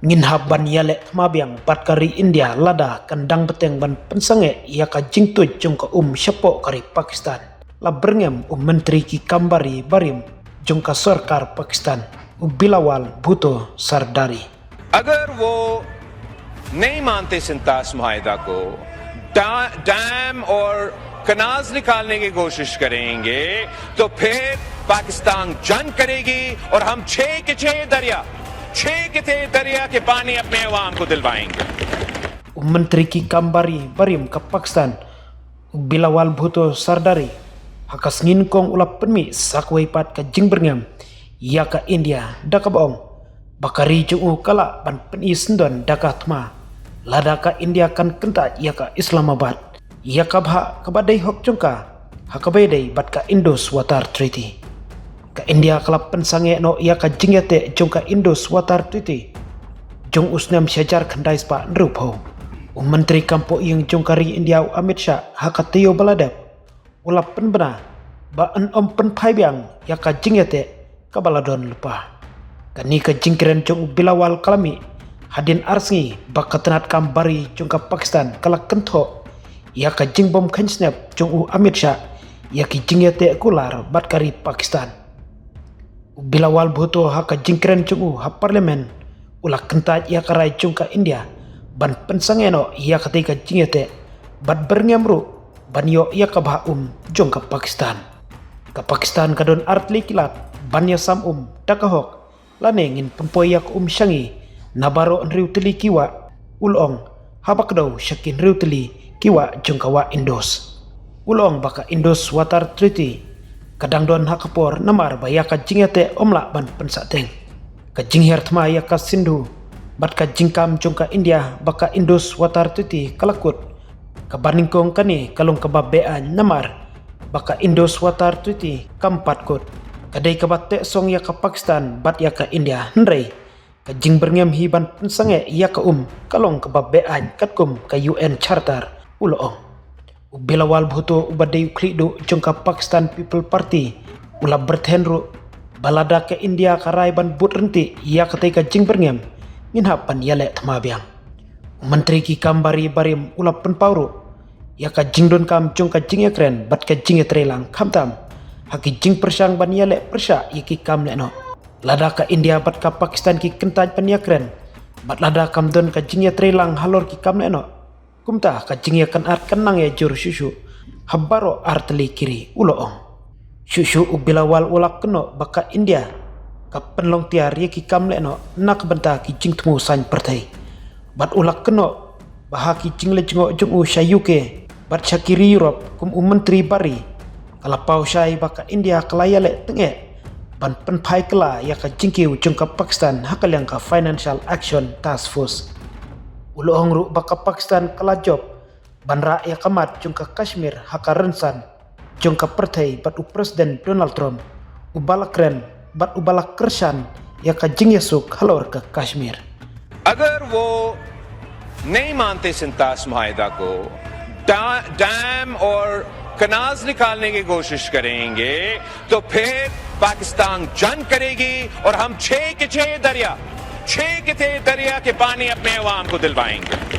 Nginhab ban yale mabiang patkari India lada kandang beteng ban pensange ia ka jingtuj jong ka syapo kari Pakistan la berngem menteri ki kambari barim jong ka sarkar Pakistan Bilawal Bhutto Sardari. अगर वो नहीं मानते सिंतास मुआहिदा को, डैम और कनाल्स निकालने की कोशिश करेंगे तो फिर पाकिस्तान जंग करेगी और हम 6 के 6 दरिया के पानी अपने अवाम को दिलवाएंगे. Menteri ki kambari barim ka Pakistan Bilawal Bhutto Sardari hakas ngin kong ulap penmi sakwai pat ka jing berngam ia ka India dakabong bakari jung kala ban peni sendon dakatma lada ka India kan kenta ia ka Islamabad ia ka bha kabadai hok jongka hakabedai bat ka Indus Water Treaty ka India kala pensange no ia ka jingyate jongka Indus Water Treaty jong usnam syajar khandai spa nrupo menteri kampo yang jongkari India Amit Shah hakatiyo baladap ulap penbena ba an penpai biang ia ka jingyate kabaladon lupa kani ka jingkren jong Bilawal kalami hadin arsngi bakatanat kambari jong ka Pakistan kala kentho ia ka jingbom khansnap jong Amit Shah ia ki jingyate kular batkari Pakistan Bilawal Bhutto ha ka jingkren jong ha parlemen ula kentaj ia karai jong ka India ban pensangeno ia ketika jingyate bat berngemru ban yo ia ka bha jong ka Pakistan kadon artli kilat ban ya sam dakahok lane ngin pempoyak syangi nabaro nriu teli kiwa ulong habakdo syakin riu teli kiwa jong kawa Indus ulong baka Indus Water Treaty kadang don hakapor namar baya ka jingyate omla ban pensateng ka jingher thma ya ka Sindhu bat ka jingkam jong ka India baka Indus Water Treaty kalakut ka baningkong kani kalong kababean namar baka Indus Water Treaty kampat kot kadai kabate song ya ka Pakistan bat ya ka India hendrai ka jing berngem hiban pensange ya ka kalong kababean katkum ka UN Charter uloong Bilawal Bhutto ubadai uklido jong ka Pakistan People Party ula berthenru balada ke India karai ban but renti ia katai ka jing berngem nginhapan yale thmabiang menteri ki kambari barim ula penpauru ia ka jingdon kam jong ka jing ekren bat ka jing etrelang khamtam haki jing persang ban yale persha iki kam leno lada ka India bat ka Pakistan ki kentaj pan yakren bat lada kam don ka jing etrelang halor ki kam leno kumta ka jing kan art kenang ya jur susu habaro artli kiri uloong susu Bilawal ulak keno baka India ka penlong tiar ye ki kam leno nak benta ki jing tmu san pertai bat ulak keno baha ki jing le jengo jong UK bat syakiri Europe kum menteri bari kala pau syai baka India kelayale tenge ban penpai kela ya ka jingkiu jong ka Pakistan hakal yang ka Financial Action Task Force uloong ru baka Pakistan kala job ban ra ya kamat jong ka Kashmir haka rensan jong ka pertai bat Presiden Donald Trump ubalakren bat ubalak kersan ya ka jing yasuk halor ka Kashmir. अगर वो नहीं मानते सिंतास मुआहिदा को, डैम और कनाल्स निकालने की कोशिश करेंगे तो फिर पाकिस्तान जंग करेगी और हम 6 के 6 दरिया के पानी अपने अवाम को दिलवाएंगे.